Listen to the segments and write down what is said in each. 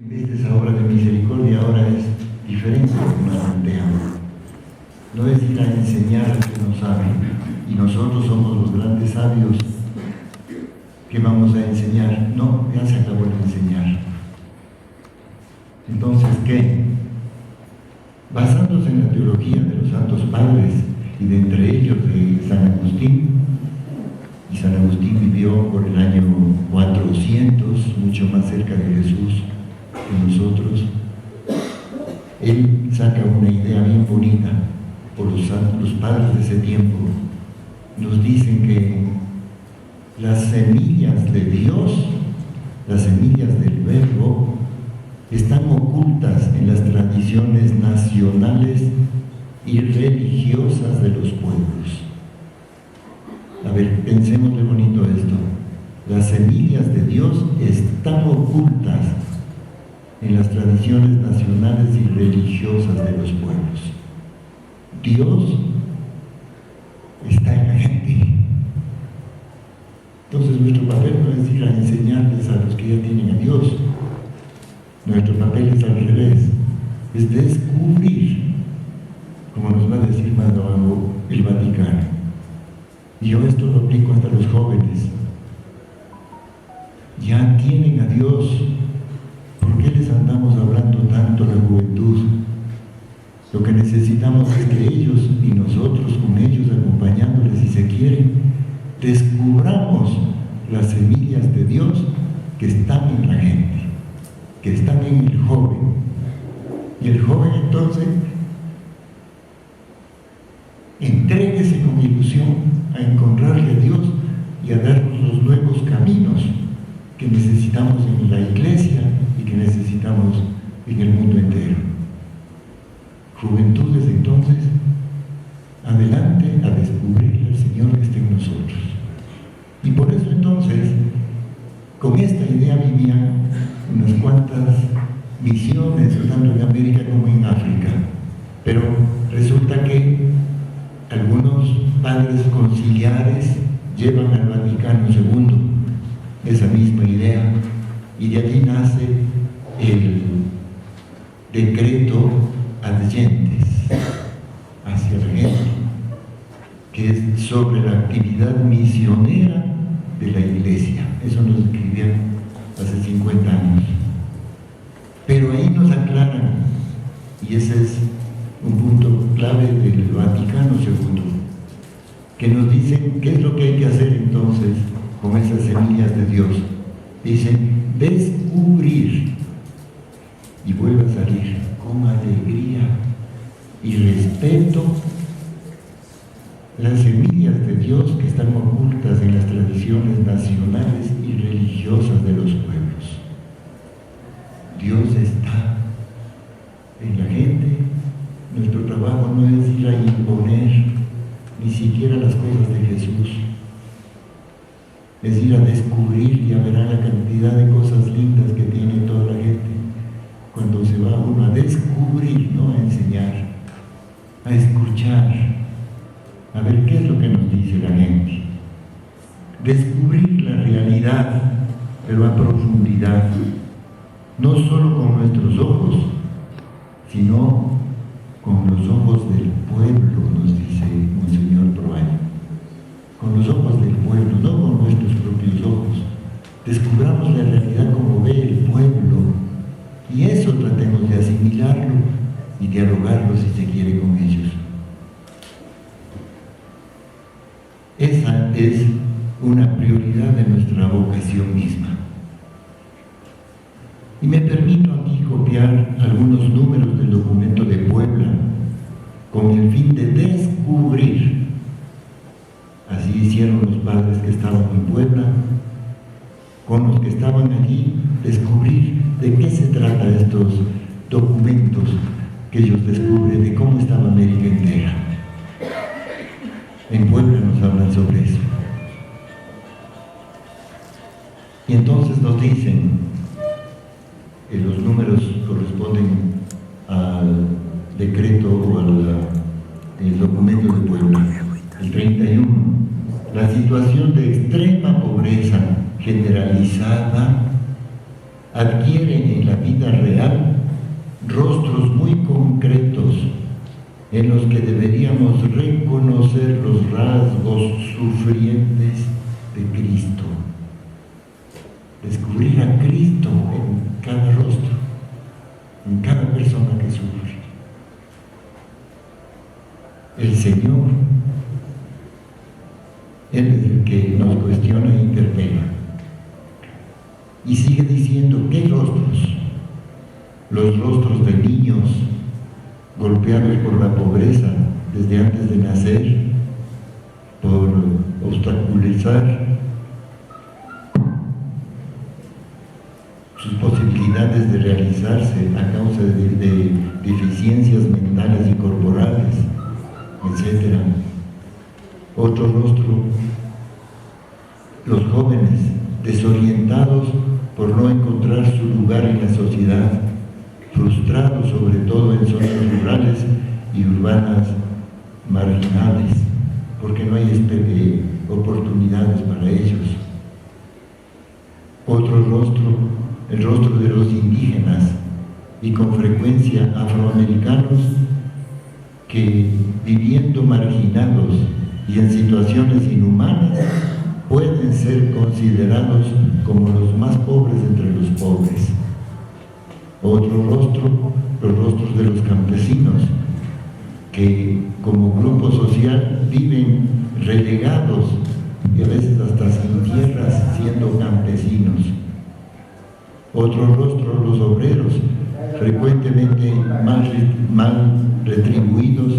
En vez de esa obra de misericordia, ahora es diferente lo que nos plantean. No es ir a enseñar al que no sabe, y nosotros somos los grandes sabios que vamos a enseñar. No, ya se acabó de enseñar. Entonces, ¿qué? Basándose en la teología de los santos padres, y de entre ellos de San Agustín, y San Agustín vivió por el año 400, mucho más cerca de Jesús que nosotros. Él saca una idea bien bonita por los padres de ese tiempo. Nos dicen que las semillas de Dios, las semillas del Verbo, están ocultas en las tradiciones nacionales y religiosas de los pueblos. A ver, pensemos de bonito esto. Las semillas de Dios están ocultas en las tradiciones nacionales y religiosas de los pueblos. Dios está en la gente. Entonces nuestro papel no es ir a enseñarles a los que ya tienen a Dios. Nuestro papel es al revés, es descubrir, como nos va a decir más abajo el Vaticano. Y yo esto lo aplico hasta los jóvenes. Ya tienen a Dios. ¿Por qué les andamos hablando tanto a la juventud? Lo que necesitamos es que ellos y nosotros con ellos, acompañándoles si se quieren, descubramos las semillas de Dios que están en la gente, que están en el joven. Y el joven entonces entréguese con ilusión a encontrarle a Dios y a darnos los nuevos caminos que necesitamos en la iglesia y que necesitamos en el mundo entero. Juventudes entonces, adelante a descubrir al Señor que está en nosotros. Y por eso entonces, con esta idea vivían unas cuantas misiones, tanto en América como en África. Pero resulta que algunos padres conciliares llevan al Vaticano II esa misma idea, y de allí nace el decreto ad gentes, hacia la gente, que es sobre la actividad misionera de la iglesia. Eso nos escribían hace 50 años. Pero ahí nos aclaran, y ese es un punto clave del Vaticano II, que nos dicen qué es lo que hay que hacer entonces con esas semillas de Dios. Dicen, descubrir, y vuelve a salir, con alegría y respeto, las semillas de Dios que están ocultas en las tradiciones nacionales y religiosas de los pueblos. Dios está en la gente. Nuestro trabajo no es ir a imponer ni siquiera las cosas de Jesús. Es ir a descubrir, y a ver la cantidad de cosas lindas que tiene toda la gente cuando se va uno a descubrir, no a enseñar, a escuchar, a ver qué es lo que nos dice la gente. Descubrir la realidad, pero a profundidad, no solo con nuestros ojos, sino con los ojos del pueblo, nos dice Monseñor Proaño. Con los ojos del pueblo, no con nuestros propios ojos. Descubramos la realidad como ve el pueblo, y eso tratemos de asimilarlo y dialogarlo, si se quiere, con ellos. Esa es una prioridad de nuestra vocación misma. Y me permito aquí copiar algunos números del documento de Puebla con el fin de descubrir. Así hicieron los padres que estaban en Puebla, con los que estaban allí, descubrir de qué se trata estos documentos que ellos descubren, de cómo estaba América entera. En Puebla nos hablan sobre eso. Y entonces nos dicen, los números corresponden al decreto o al documento de Puebla, el 31. La situación de extrema pobreza generalizada adquieren en la vida real rostros muy concretos en los que deberíamos reconocer los rasgos sufrientes de Cristo. Descubrir a Cristo en cada rostro, en cada persona que sufre. El Señor, Él es el que nos cuestiona e interpela. Y sigue diciendo, ¿qué rostros? Los rostros de niños golpeados por la pobreza desde antes de nacer, por obstaculizar sus posibilidades de realizarse a causa de deficiencias mentales y corporales, etc. Otro rostro, los jóvenes desorientados por no encontrar su lugar en la sociedad, frustrados sobre todo en zonas rurales y urbanas marginales, porque no hay oportunidades para ellos. Otro rostro, el rostro de los indígenas y con frecuencia afroamericanos que, viviendo marginados y en situaciones inhumanas, pueden ser considerados como los más pobres entre los pobres. Otro rostro, los rostros de los campesinos, que como grupo social viven relegados y a veces hasta sin tierras siendo campesinos. Otro rostro, los obreros, frecuentemente mal retribuidos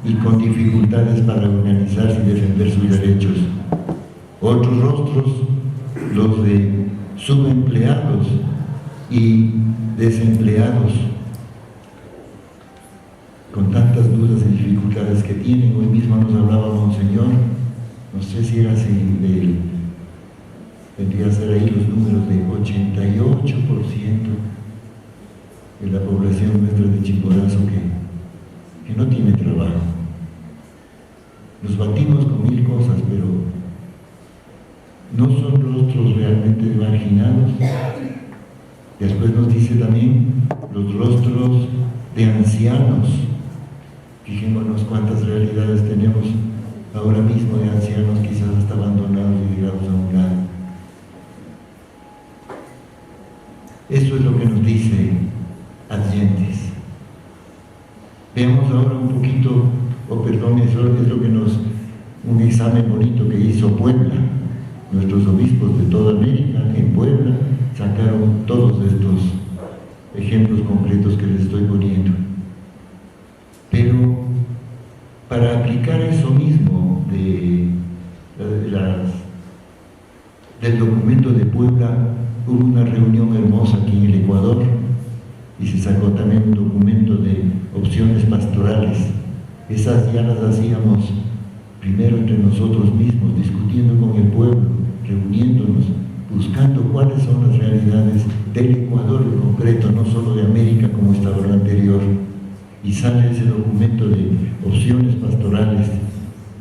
y con dificultades para organizarse y defender sus derechos. Otros rostros, los de subempleados y desempleados, con tantas dudas y dificultades que tienen. Hoy mismo nos hablaba Monseñor, no sé si era así, vendría a ser ahí los números de 88% de la población nuestra de Chimborazo que no tiene trabajo. Nos batimos con mil cosas, pero no son rostros realmente marginados. Después nos dice también los rostros de ancianos. Fijémonos cuántas realidades tenemos ahora mismo de ancianos, quizás hasta abandonados y tirados a un lado. Eso es lo que nos dice Adyentes. Veamos ahora un poquito, eso es lo que un examen bonito que hizo Puebla. Nuestros obispos de toda América, en Puebla, sacaron todos estos ejemplos concretos que les estoy poniendo. Pero para aplicar eso mismo del documento de Puebla, hubo una reunión hermosa aquí en el Ecuador y se sacó también un documento de opciones pastorales. Esas ya las hacíamos primero entre nosotros mismos, discutiendo con el pueblo, reuniéndonos, buscando cuáles son las realidades del Ecuador en concreto, no solo de América como estaba en lo anterior. Y sale ese documento de opciones pastorales.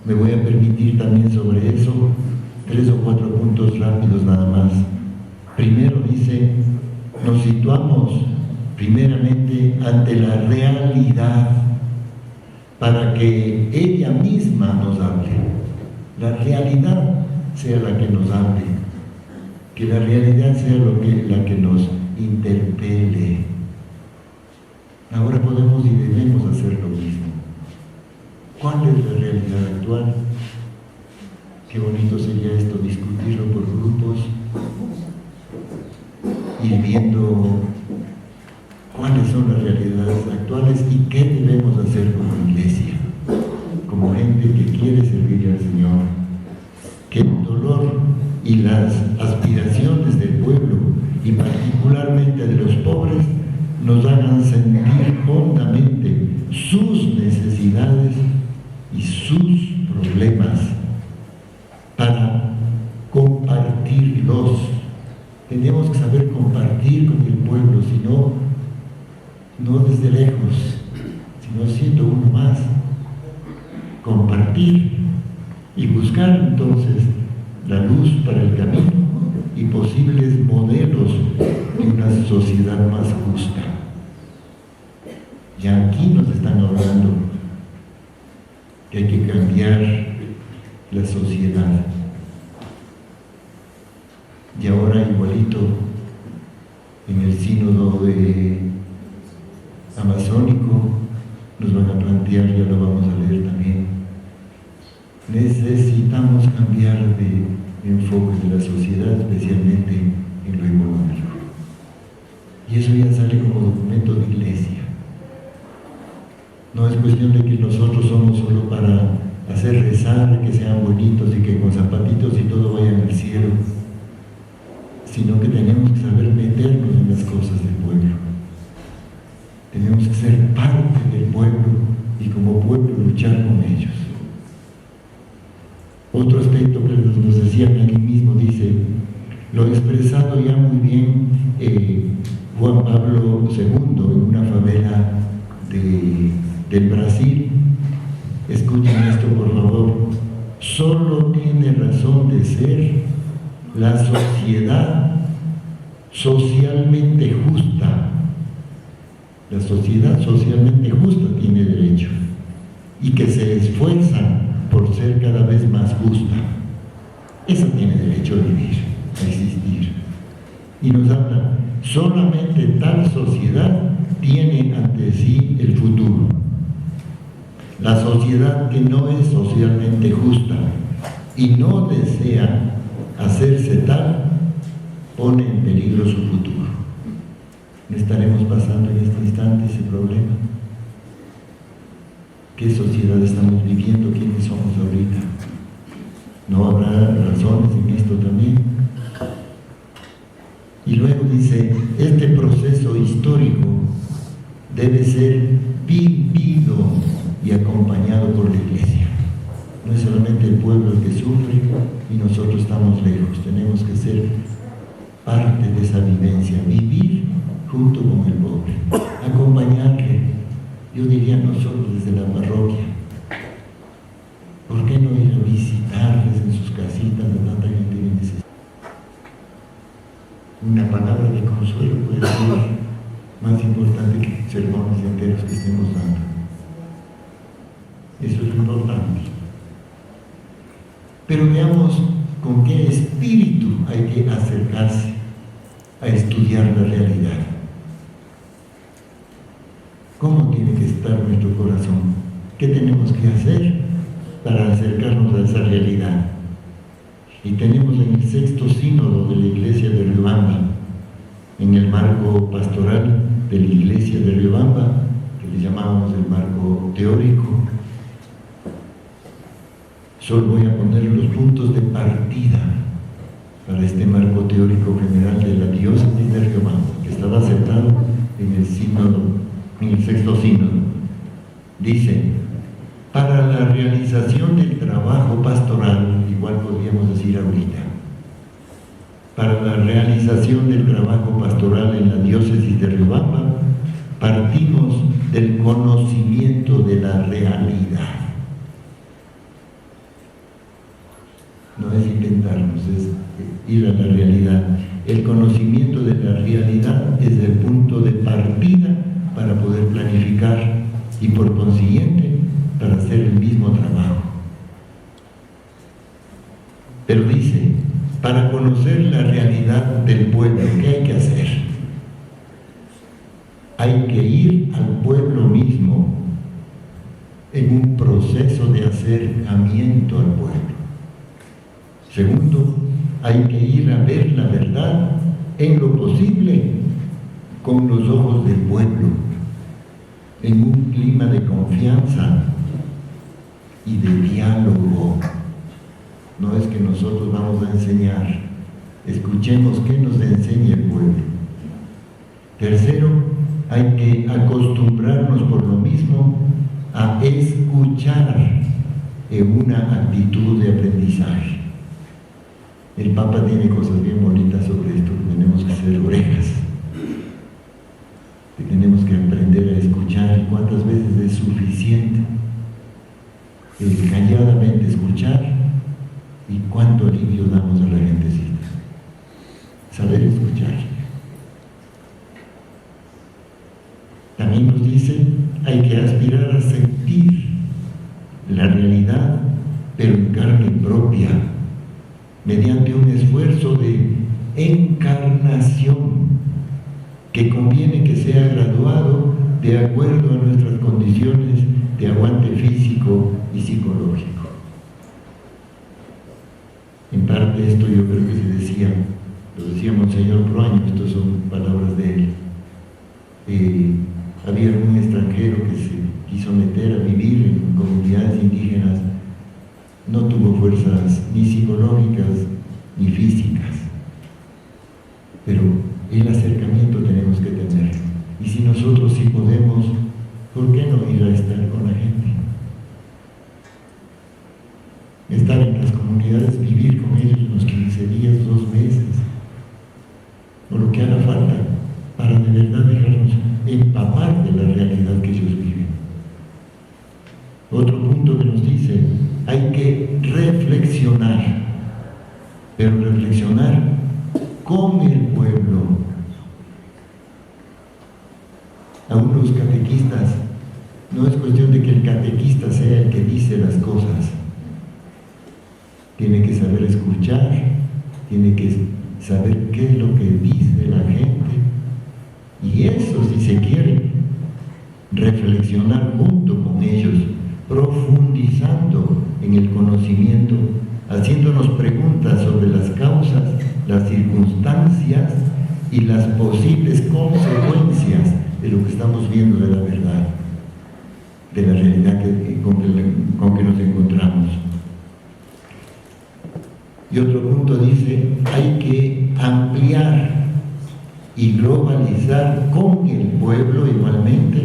Me voy a permitir también sobre eso 3 o 4 puntos rápidos nada más. Primero dice, nos situamos primeramente ante la realidad para que ella misma nos hable. La realidad sea la que nos hable, que la realidad sea la que nos interpele. Ahora podemos y debemos hacer lo mismo. ¿Cuál es la realidad actual? Qué bonito sería esto, discutirlo por grupos, ir viendo cuáles son las realidades actuales y qué debemos hacer como iglesia, como gente que quiere servir al Señor. Que el dolor y las aspiraciones del pueblo, y particularmente de los pobres, nos hagan sentir hondamente sus necesidades y sus problemas para compartirlos. Tenemos que saber compartir con el pueblo, no desde lejos, sino siendo uno más. Compartir y buscar entonces la luz para el camino y posibles modelos de una sociedad más justa. Ya aquí nos están hablando que hay que cambiar la sociedad. Y ahora igualito en el sínodo amazónico nos van a plantear, ya lo vamos a leer también, necesitamos cambiar de enfoque de la sociedad, especialmente en lo económico. Y eso ya sale como documento de iglesia. No es cuestión de que nosotros somos solo para hacer rezar, que sean bonitos y que con zapatitos y todo vayan al cielo, sino que tenemos que saber meternos en las cosas del pueblo. Tenemos que ser parte del pueblo y como pueblo luchar con ellos. Otro aspecto que nos decían aquí mismo, dice, lo expresado ya muy bien Juan Pablo II en una favela del Brasil. Escuchen esto por favor. Solo tiene razón de ser la sociedad socialmente justa. La sociedad socialmente justa tiene derecho y que se esfuerza por ser cada vez más justa. Esa tiene derecho a vivir, a existir. Y nos habla, solamente tal sociedad tiene ante sí el futuro. La sociedad que no es socialmente justa y no desea hacerse tal, pone en peligro su futuro. ¿No estaremos pasando en este instante ese problema? ¿Qué sociedad estamos viviendo? ¿Quiénes somos ahorita? ¿No habrá razones en esto también? Y luego dice, este proceso histórico debe ser vivido y acompañado por la Iglesia. No es solamente el pueblo el que sufre y nosotros estamos lejos. Tenemos que ser parte de esa vivencia, vivir junto con el pobre, acompañarle. Yo diría no solo desde la parroquia. ¿Por qué no ir a visitarles en sus casitas a tanta gente que necesita? Una palabra de consuelo puede ser más importante que sermones enteros que estemos dando. Eso es lo importante. Pero veamos con qué espíritu hay que acercarse a estudiar la realidad. ¿Cómo tiene que estar nuestro corazón? ¿Qué tenemos que hacer para acercarnos a esa realidad? Y tenemos en el 6º sínodo de la Iglesia de Riobamba, en el marco pastoral de la Iglesia de Riobamba, que le llamábamos el marco teórico. Solo voy a poner los puntos de partida para este marco teórico general de la diócesis de Riobamba, que estaba aceptado en el sínodo, en el 6º sínodo. Dice, para la realización del trabajo pastoral, igual podríamos decir ahorita, para la realización del trabajo pastoral en la diócesis de Riobamba, partimos del conocimiento de la realidad. No es inventarnos, es ir a la realidad. El conocimiento de la realidad es el punto de partida para poder planificar y por consiguiente para hacer el mismo trabajo. Pero dice, para conocer la realidad del pueblo, ¿qué hay que hacer? Hay que ir al pueblo mismo en un proceso de acercamiento al pueblo. Segundo, hay que ir a ver la verdad en lo posible con los ojos del pueblo, en un clima de confianza y de diálogo. No es que nosotros vamos a enseñar, escuchemos qué nos enseña el pueblo. Tercero, hay que acostumbrarnos por lo mismo a escuchar en una actitud de aprendizaje. El Papa tiene cosas bien bonitas sobre esto, que tenemos que ser orejas, que tenemos que aprender a escuchar. ¿Y cuántas veces es suficiente el calladamente escuchar? ¿Y cuánto alivio damos a la gentecita? Saber escuchar. realidad, pero en carne propia, mediante un esfuerzo de encarnación que conviene que sea graduado de acuerdo a nuestras condiciones de aguante físico y psicológico. En parte esto yo creo que se decía, lo decía Monseñor Proaño, estas son palabras de él. Había un extranjero que se quiso meter a vivir en comunidades indígenas, no tuvo fuerzas ni psicológicas ni físicas, pero el acercamiento tenemos que tener. Y si nosotros sí podemos, ¿por qué no ir a estar con la gente? Estar en las comunidades, vivir con ellos unos 15 días, 2 meses, o lo que haga falta, para de verdad dejarnos empapar de la realidad que ellos viven. Otro punto que nos dice, hay que reflexionar, pero reflexionar con el pueblo. Aún los catequistas, no es cuestión de que el catequista sea el que dice las cosas, tiene que saber escuchar, tiene que saber qué es lo que dice la gente, y eso, si se quiere, reflexionar junto con ellos, profundizando en el conocimiento, haciéndonos preguntas sobre las causas, las circunstancias y las posibles consecuencias de lo que estamos viendo de la verdad, de la realidad con que nos encontramos. Y otro punto dice, hay que ampliar y globalizar con el pueblo igualmente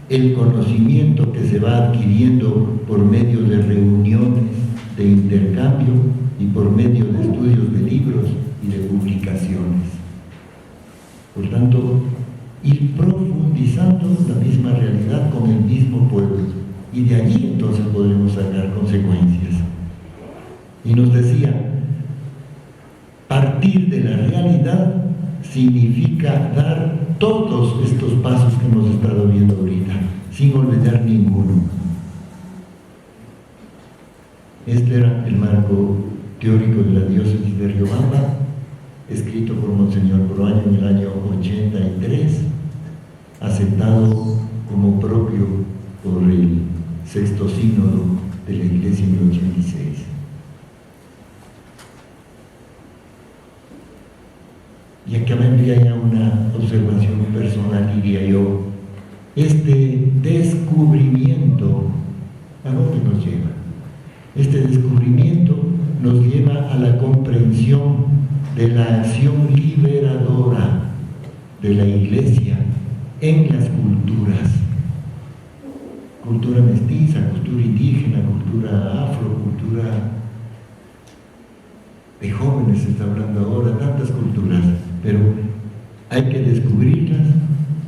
el conocimiento que se va adquiriendo por medio de reuniones, de intercambio y por medio de estudios de libros y de publicaciones. Por tanto, ir profundizando la misma realidad con el mismo pueblo, y de allí entonces podremos sacar consecuencias. Y nos decía, partir de la realidad significa dar todos estos pasos que hemos estado viendo ahorita, sin olvidar ninguno. Este era el marco teórico de la diócesis de Riobamba, escrito por Monseñor Proaño en el año 83, aceptado como propio por el Sexto Sínodo de la Iglesia en el 86. Y acá vendría ya una observación personal, diría yo. Este descubrimiento, ¿a dónde nos lleva? Este descubrimiento nos lleva a la comprensión de la acción liberadora de la Iglesia en las culturas. Cultura mestiza, cultura indígena, cultura afro, cultura de jóvenes se está hablando ahora, tantas culturas, pero hay que descubrirlas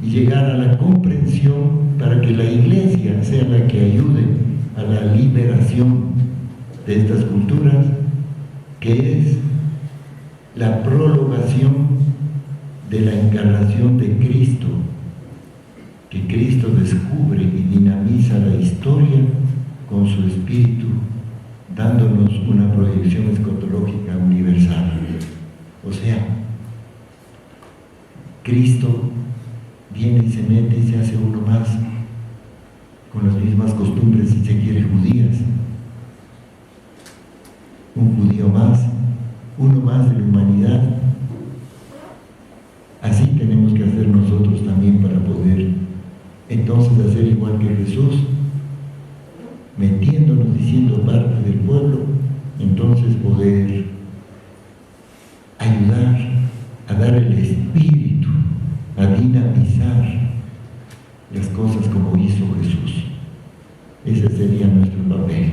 y llegar a la comprensión para que la Iglesia sea la que ayude a la liberación de estas culturas, que es la prolongación de la encarnación de Cristo, que Cristo descubre y dinamiza la historia con su espíritu, dándonos una proyección escatológica universal. O sea, Cristo viene y se mete y se hace uno más, con las mismas costumbres, si se quiere, judías. Un judío más, uno más de la humanidad. Así tenemos que hacer nosotros también para poder entonces hacer igual que Jesús, metiéndonos y siendo parte del pueblo, entonces poder ayudar a dar el espíritu, a dinamizar las cosas como hizo Jesús. Ese sería nuestro papel.